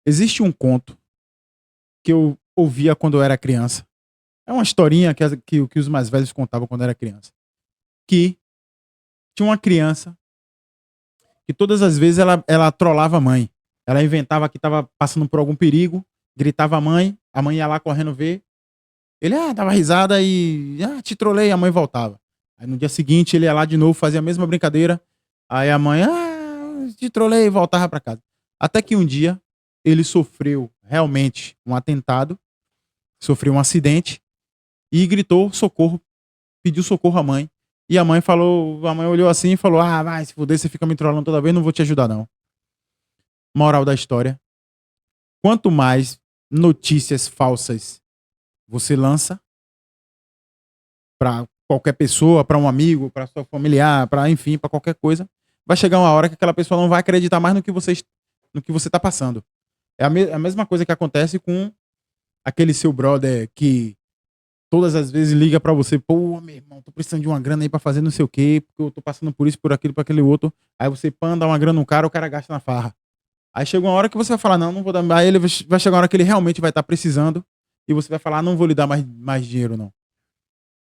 Existe um conto que eu ouvia quando eu era criança. É uma historinha que os mais velhos contavam quando eu era criança. Que tinha uma criança que todas as vezes ela trollava a mãe. Ela inventava que estava passando por algum perigo, gritava a mãe ia lá correndo ver. Ele dava risada e te trolei, a mãe voltava. Aí no dia seguinte ele ia lá de novo, fazia a mesma brincadeira. Aí a mãe, te trolei e voltava para casa. Até que um dia ele sofreu realmente um atentado, sofreu um acidente e gritou socorro, pediu socorro à mãe. E a mãe olhou assim e falou: vai se fuder, você fica me trollando toda vez, não vou te ajudar não. Moral da história: quanto mais notícias falsas você lança para qualquer pessoa, para um amigo, para sua familiar, para enfim, para qualquer coisa, vai chegar uma hora que aquela pessoa não vai acreditar mais no que você tá passando. É a mesma coisa que acontece com aquele seu brother que todas as vezes liga pra você: pô, meu irmão, tô precisando de uma grana aí pra fazer não sei o quê, porque eu tô passando por isso, por aquilo, por aquele outro. Aí você dá uma grana no cara, o cara gasta na farra. Aí chega uma hora que você vai falar: não vou dar. Aí ele vai chegar uma hora que ele realmente vai estar precisando e você vai falar: não vou lhe dar mais dinheiro, não.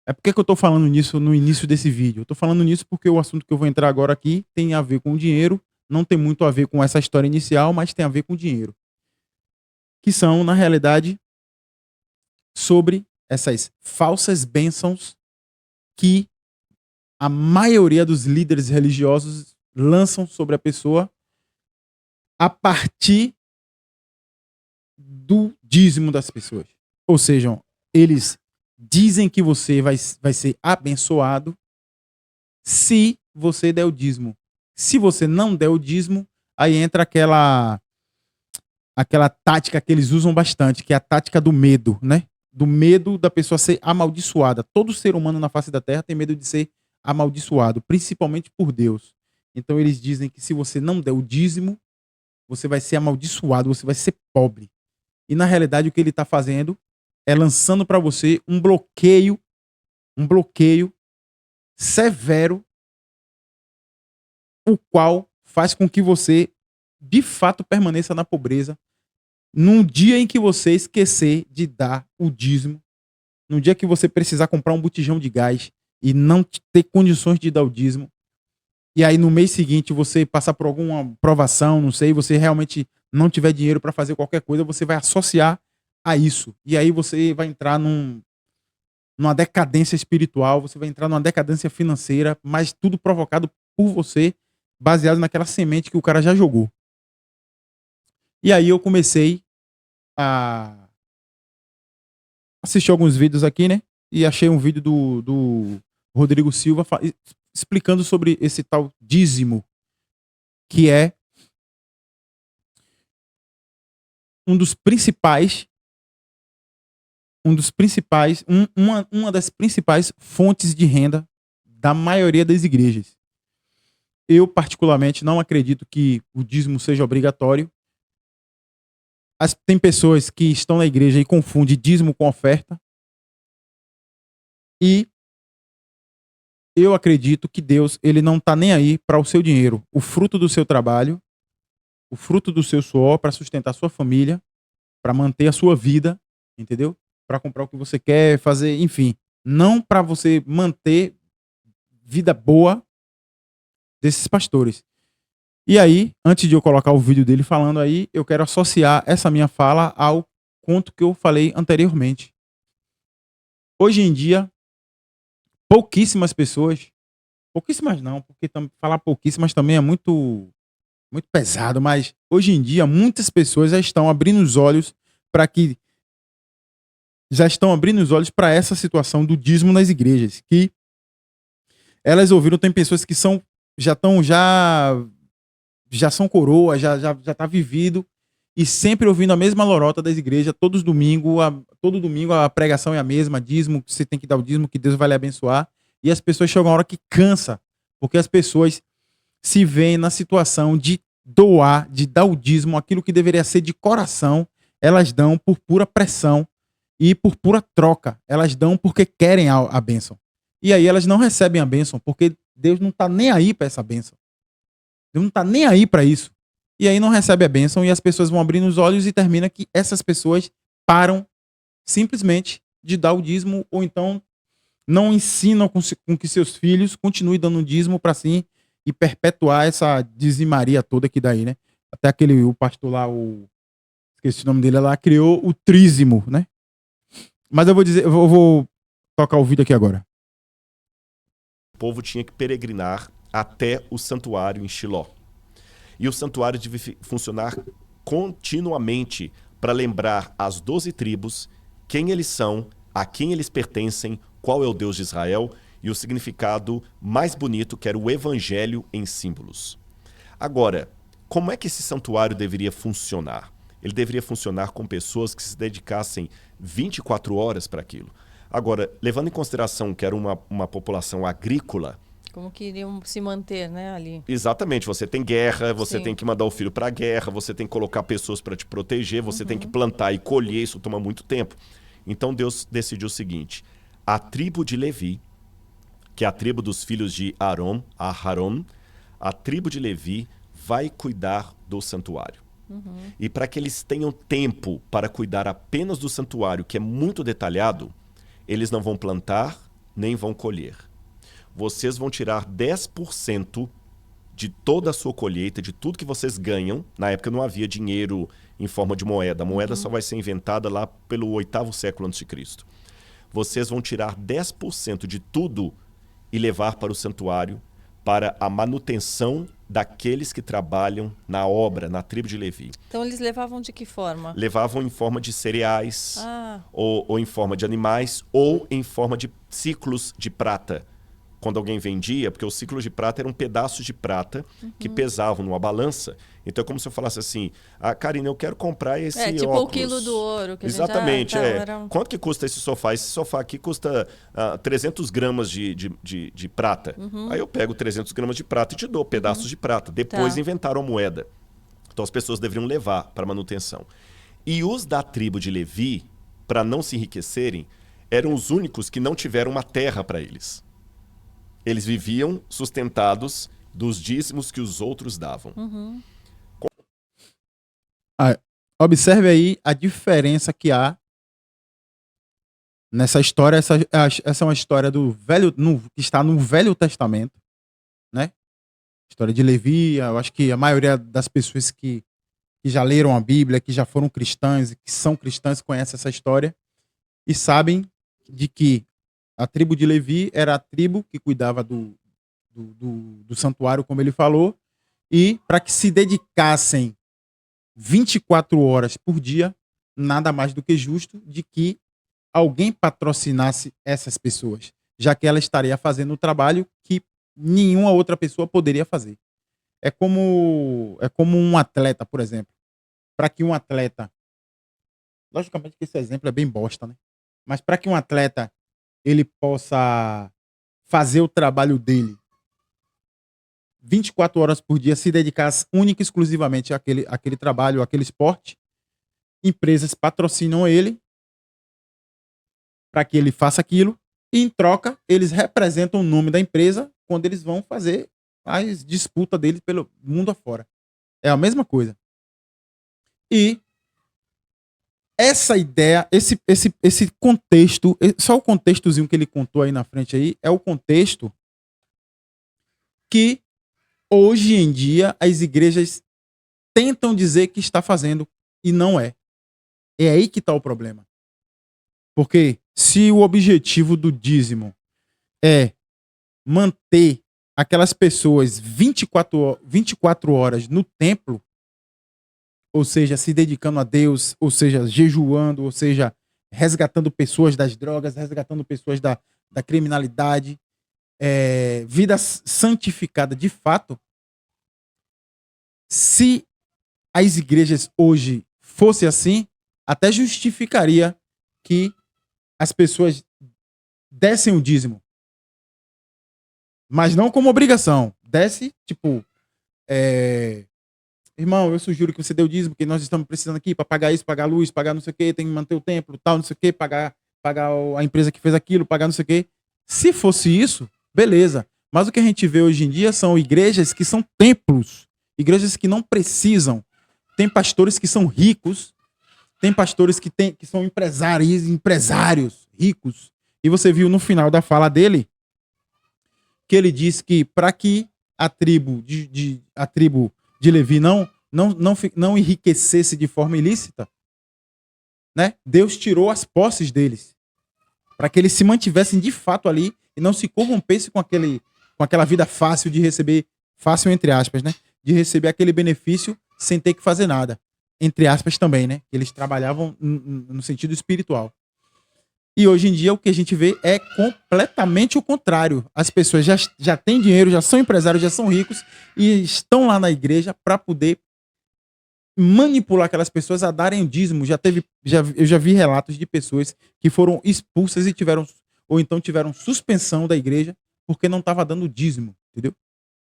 É por que eu tô falando nisso no início desse vídeo? Eu tô falando nisso porque o assunto que eu vou entrar agora aqui tem a ver com dinheiro, não tem muito a ver com essa história inicial, mas tem a ver com dinheiro. Que são, na realidade, sobre essas falsas bênçãos que a maioria dos líderes religiosos lançam sobre a pessoa a partir do dízimo das pessoas. Ou seja, eles dizem que você vai ser abençoado se você der o dízimo. Se você não der o dízimo, aí entra aquela tática que eles usam bastante, que é a tática do medo, né? Do medo da pessoa ser amaldiçoada. Todo ser humano na face da terra tem medo de ser amaldiçoado, principalmente por Deus. Então eles dizem que se você não der o dízimo, você vai ser amaldiçoado, você vai ser pobre. E na realidade o que ele está fazendo é lançando para você um bloqueio severo, o qual faz com que você de fato permaneça na pobreza. Num dia em que você esquecer de dar o dízimo, no dia que você precisar comprar um botijão de gás e não ter condições de dar o dízimo, e aí no mês seguinte você passar por alguma provação, não sei, você realmente não tiver dinheiro para fazer qualquer coisa, você vai associar a isso. E aí você vai entrar numa decadência espiritual, você vai entrar numa decadência financeira, mas tudo provocado por você, baseado naquela semente que o cara já jogou. E aí eu comecei a assistir alguns vídeos aqui, né? E achei um vídeo do Rodrigo Silva explicando sobre esse tal dízimo, que é uma das principais fontes de renda da maioria das igrejas. Eu, particularmente, não acredito que o dízimo seja obrigatório. Tem pessoas que estão na igreja e confundem dízimo com oferta. E eu acredito que Deus, ele não está nem aí para o seu dinheiro. O fruto do seu trabalho, o fruto do seu suor para sustentar a sua família, para manter a sua vida, entendeu? Para comprar o que você quer, fazer, enfim. Não para você manter vida boa desses pastores. E aí, antes de eu colocar o vídeo dele falando aí, eu quero associar essa minha fala ao conto que eu falei anteriormente. Hoje em dia, pouquíssimas pessoas, pouquíssimas não, porque falar pouquíssimas também é muito pesado, mas hoje em dia muitas pessoas já estão abrindo os olhos para essa situação do dízimo nas igrejas, que elas ouviram, tem pessoas que já são coroa, já tá vivido e sempre ouvindo a mesma lorota das igrejas, todo domingo a pregação é a mesma, dízimo, você tem que dar o dízimo, que Deus vai lhe abençoar. E as pessoas chegam uma hora que cansa, porque as pessoas se veem na situação de doar, de dar o dízimo, aquilo que deveria ser de coração, elas dão por pura pressão e por pura troca. Elas dão porque querem a bênção. E aí elas não recebem a bênção, porque Deus não está nem aí para essa bênção. Deus não está nem aí para isso. e aí não recebe a bênção, e as pessoas vão abrindo os olhos e termina que essas pessoas param simplesmente de dar o dízimo, ou então não ensinam com que seus filhos continuem dando dízimo para si e perpetuar essa dizimaria toda que daí, né? Até o pastor lá, esqueci o nome dele, lá criou o trízimo, né? Mas eu vou dizer, eu vou tocar o vídeo aqui agora. O povo tinha que peregrinar até o santuário em Shiló. E o santuário devia funcionar continuamente para lembrar as 12 tribos quem eles são, a quem eles pertencem, qual é o Deus de Israel e o significado mais bonito, que era o evangelho em símbolos. Agora, como é que esse santuário deveria funcionar? Ele deveria funcionar com pessoas que se dedicassem 24 horas para aquilo. Agora, levando em consideração que era uma população agrícola... Como que iriam se manter, né, ali? Exatamente. Você tem guerra, você Sim. tem que mandar o filho para a guerra, você tem que colocar pessoas para te proteger, você tem que plantar e colher, isso toma muito tempo. Então Deus decidiu o seguinte: a tribo de Levi, que é a tribo dos filhos de Aharon, a tribo de Levi vai cuidar do santuário. E para que eles tenham tempo para cuidar apenas do santuário, que é muito detalhado, eles não vão plantar nem vão colher. Vocês vão tirar 10% de toda a sua colheita, de tudo que vocês ganham. Na época não havia dinheiro em forma de moeda. A moeda só vai ser inventada lá pelo 8º século a.C. Vocês vão tirar 10% de tudo e levar para o santuário para a manutenção daqueles que trabalham na obra, na tribo de Levi. Então eles levavam de que forma? Levavam em forma de cereais, ou em forma de animais, ou em forma de ciclos de prata. Quando alguém vendia, porque os ciclos de prata eram pedaços de prata que pesavam numa balança. Então é como se eu falasse assim: Karina, eu quero comprar esse tipo óculos. o quilo do ouro. Que Exatamente. a gente já... Quanto que custa esse sofá? Esse sofá aqui custa 300 gramas de prata. Aí eu pego 300 gramas de prata e te dou pedaços de prata. Depois inventaram a moeda. Então as pessoas deveriam levar para manutenção. E os da tribo de Levi, para não se enriquecerem, eram os únicos que não tiveram uma terra para eles. Eles viviam sustentados dos dízimos que os outros davam. Observe aí a diferença que há nessa história. Essa é uma história que está no Velho Testamento, né? História de Levi. Eu acho que a maioria das pessoas que já leram a Bíblia, que já foram cristãs, que são cristãs, conhecem essa história e sabem de que a tribo de Levi era a tribo que cuidava do santuário, como ele falou, e para que se dedicassem 24 horas por dia, nada mais do que justo de que alguém patrocinasse essas pessoas, já que ela estaria fazendo o trabalho que nenhuma outra pessoa poderia fazer. É como um atleta, por exemplo. Para que um atleta... Logicamente que esse exemplo é bem bosta, né? Mas para que um atleta ele possa fazer o trabalho dele 24 horas por dia, se dedicar única e exclusivamente àquele trabalho, àquele esporte, empresas patrocinam ele para que ele faça aquilo, e em troca, eles representam o nome da empresa quando eles vão fazer as disputas deles pelo mundo afora. É a mesma coisa. E essa ideia, esse contexto, só o contextozinho que ele contou aí na frente aí, é o contexto que hoje em dia as igrejas tentam dizer que está fazendo e não é. É aí que está o problema. Porque se o objetivo do dízimo é manter aquelas pessoas 24 horas no templo, ou seja, se dedicando a Deus, ou seja, jejuando, ou seja, resgatando pessoas das drogas, resgatando pessoas da criminalidade, vida santificada de fato, se as igrejas hoje fossem assim, até justificaria que as pessoas dessem o dízimo. Mas não como obrigação. Desce, tipo, irmão, eu sugiro que você dê o dízimo, porque nós estamos precisando aqui para pagar isso, pagar a luz, pagar não sei o quê, tem que manter o templo, tal, não sei o quê, pagar a empresa que fez aquilo, pagar não sei o quê. Se fosse isso, beleza. Mas o que a gente vê hoje em dia são igrejas que são templos igrejas que não precisam. Tem pastores que são ricos, tem pastores que são empresários ricos. E você viu no final da fala dele que ele diz que para que a tribo de Levi não enriquecesse de forma ilícita, né? Deus tirou as posses deles para que eles se mantivessem de fato ali e não se corrompessem com aquela vida fácil de receber, fácil entre aspas, né? De receber aquele benefício sem ter que fazer nada. Entre aspas também, né? Eles trabalhavam no sentido espiritual. E hoje em dia o que a gente vê é completamente o contrário. As pessoas já têm dinheiro, já são empresários, já são ricos e estão lá na igreja para poder manipular aquelas pessoas a darem o dízimo. Eu já vi relatos de pessoas que foram expulsas e tiveram suspensão da igreja porque não estava dando dízimo, entendeu?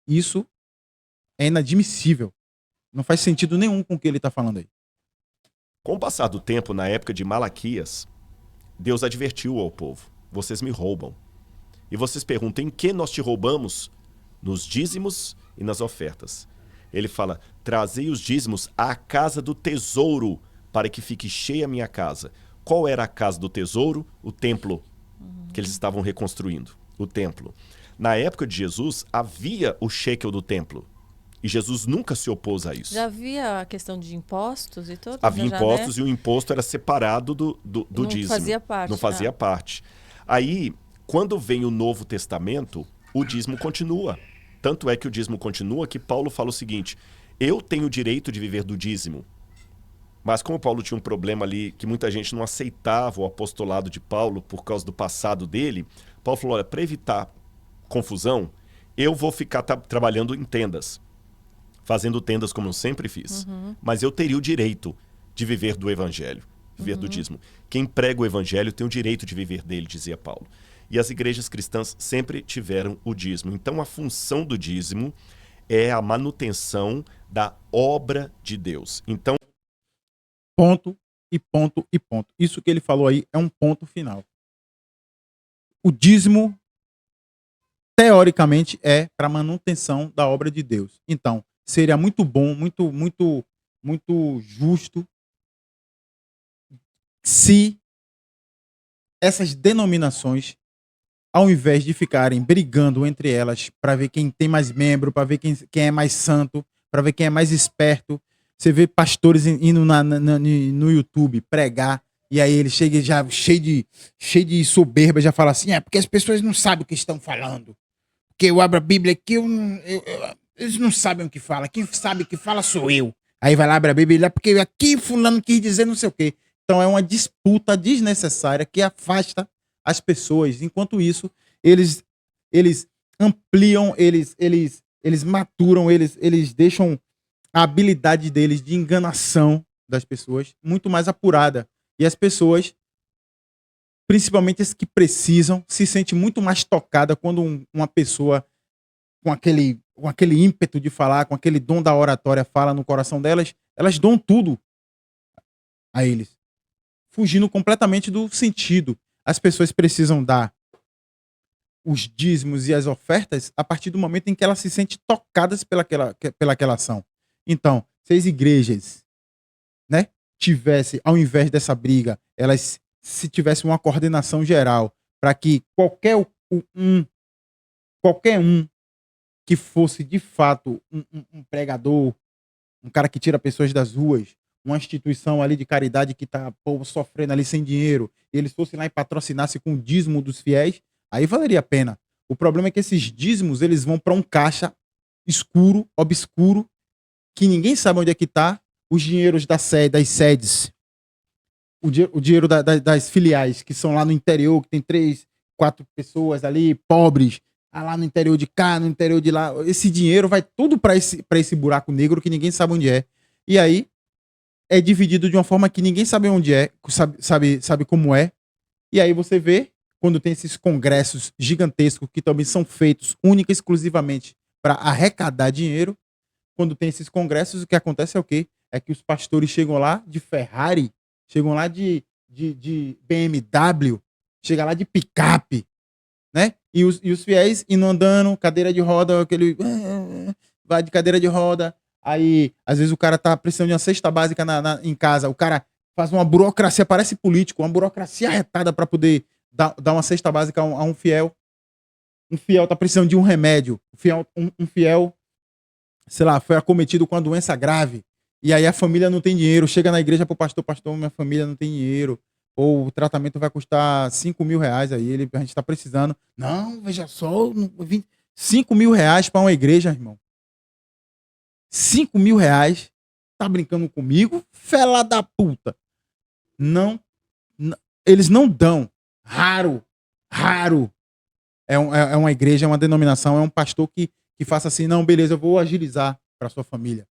Isso é inadmissível. Não faz sentido nenhum com o que ele está falando aí. Com o passar do tempo, na época de Malaquias, Deus advertiu ao povo: vocês me roubam. E vocês perguntam: em que nós te roubamos? Nos dízimos e nas ofertas. Ele fala: trazei os dízimos à casa do tesouro, para que fique cheia a minha casa. Qual era a casa do tesouro? O templo que eles estavam reconstruindo. O templo. Na época de Jesus, havia o shekel do templo. E Jesus nunca se opôs a isso. Já havia a questão de impostos e tudo? Havia já, impostos, né? E o imposto era separado do dízimo. Não fazia parte. Não fazia parte. Aí, quando vem o Novo Testamento, o dízimo continua. Tanto é que o dízimo continua que Paulo fala o seguinte: eu tenho o direito de viver do dízimo. Mas como Paulo tinha um problema ali, que muita gente não aceitava o apostolado de Paulo por causa do passado dele, Paulo falou: olha, para evitar confusão, eu vou ficar trabalhando em tendas. Fazendo tendas como eu sempre fiz. Mas eu teria o direito de viver do evangelho, viver do dízimo. Quem prega o evangelho tem o direito de viver dele, dizia Paulo. E as igrejas cristãs sempre tiveram o dízimo. Então a função do dízimo é a manutenção da obra de Deus. Então, ponto e ponto e ponto. Isso que ele falou aí é um ponto final. O dízimo, teoricamente, é para manutenção da obra de Deus. Então, seria muito bom, muito justo se essas denominações, ao invés de ficarem brigando entre elas para ver quem tem mais membro, para ver quem é mais santo, para ver quem é mais esperto, você vê pastores indo no YouTube pregar, e aí ele chega já cheio de soberba, já fala assim: porque as pessoas não sabem o que estão falando. Porque eu abro a Bíblia aqui, eles não sabem o que fala. Quem sabe o que fala sou eu. Aí vai lá, abre a Bíblia, porque aqui fulano quis dizer não sei o quê. Então é uma disputa desnecessária que afasta as pessoas. Enquanto isso, eles ampliam, eles maturam, eles deixam a habilidade deles de enganação das pessoas muito mais apurada. E as pessoas, principalmente as que precisam, se sentem muito mais tocadas quando uma pessoa com aquele ímpeto de falar, com aquele dom da oratória fala no coração delas, elas dão tudo a eles, fugindo completamente do sentido. As pessoas precisam dar os dízimos e as ofertas a partir do momento em que elas se sentem tocadas pelaquela ação. Então, se as igrejas, né, tivessem, ao invés dessa briga, elas se tivessem uma coordenação geral para que qualquer um que fosse de fato um pregador, um cara que tira pessoas das ruas, uma instituição ali de caridade que tá povo sofrendo ali sem dinheiro, e eles fossem lá e patrocinassem com o dízimo dos fiéis, aí valeria a pena. O problema é que esses dízimos, eles vão para um caixa escuro, obscuro, que ninguém sabe onde é que tá, os dinheiros das sedes, o dinheiro das filiais, que são lá no interior, que tem 3, 4 pessoas ali, pobres, lá no interior de cá, no interior de lá. Esse dinheiro vai tudo para esse buraco negro que ninguém sabe onde é. E aí é dividido de uma forma que ninguém sabe onde é, sabe como é. E aí você vê, quando tem esses congressos gigantescos que também são feitos única e exclusivamente para arrecadar dinheiro, quando tem esses congressos, o que acontece é o quê? É que os pastores chegam lá de Ferrari, chegam lá de BMW, chegam lá de picape, né? E os fiéis indo andando, cadeira de roda, vai de cadeira de roda, Aí, às vezes, o cara tá precisando de uma cesta básica em casa. O cara faz uma burocracia, parece político, uma burocracia arretada para poder dar uma cesta básica a um fiel. Um fiel tá precisando de um remédio. Um fiel, sei lá, foi acometido com uma doença grave. E aí a família não tem dinheiro. Chega na igreja pro pastor, minha família não tem dinheiro. Ou o tratamento vai custar 5 mil reais aí, a gente tá precisando. Não, veja só, 5 mil reais para uma igreja, irmão. 5 mil reais. Tá brincando comigo? Fela da puta. Não, eles não dão. Raro. É uma igreja, é uma denominação, é um pastor que faça assim, não, beleza, eu vou agilizar para sua família.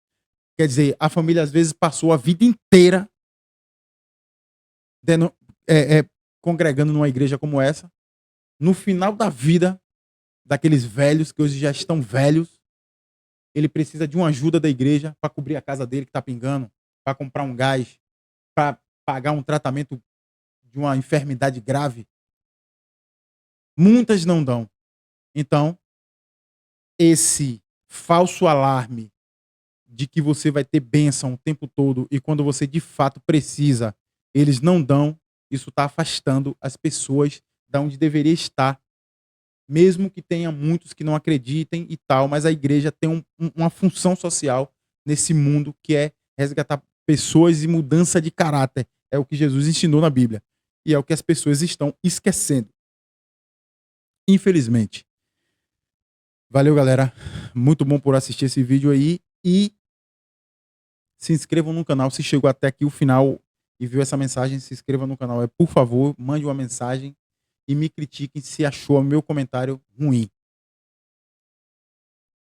Quer dizer, a família às vezes passou a vida inteira congregando numa igreja como essa. No final da vida daqueles velhos, que hoje já estão velhos, ele precisa de uma ajuda da igreja para cobrir a casa dele que está pingando, para comprar um gás, para pagar um tratamento de uma enfermidade grave. Muitas não dão. Então, esse falso alarme de que você vai ter bênção o tempo todo e quando você de fato precisa, eles não dão, isso está afastando as pessoas da onde deveria estar. Mesmo que tenha muitos que não acreditem e tal, mas a igreja tem uma função social nesse mundo que é resgatar pessoas e mudança de caráter. É o que Jesus ensinou na Bíblia. E é o que as pessoas estão esquecendo. Infelizmente. Valeu, galera. Muito bom por assistir esse vídeo aí. E se inscrevam no canal. Se chegou até aqui o final e viu essa mensagem, se inscreva no canal. Por favor, mande uma mensagem e me critiquem se achou meu comentário ruim.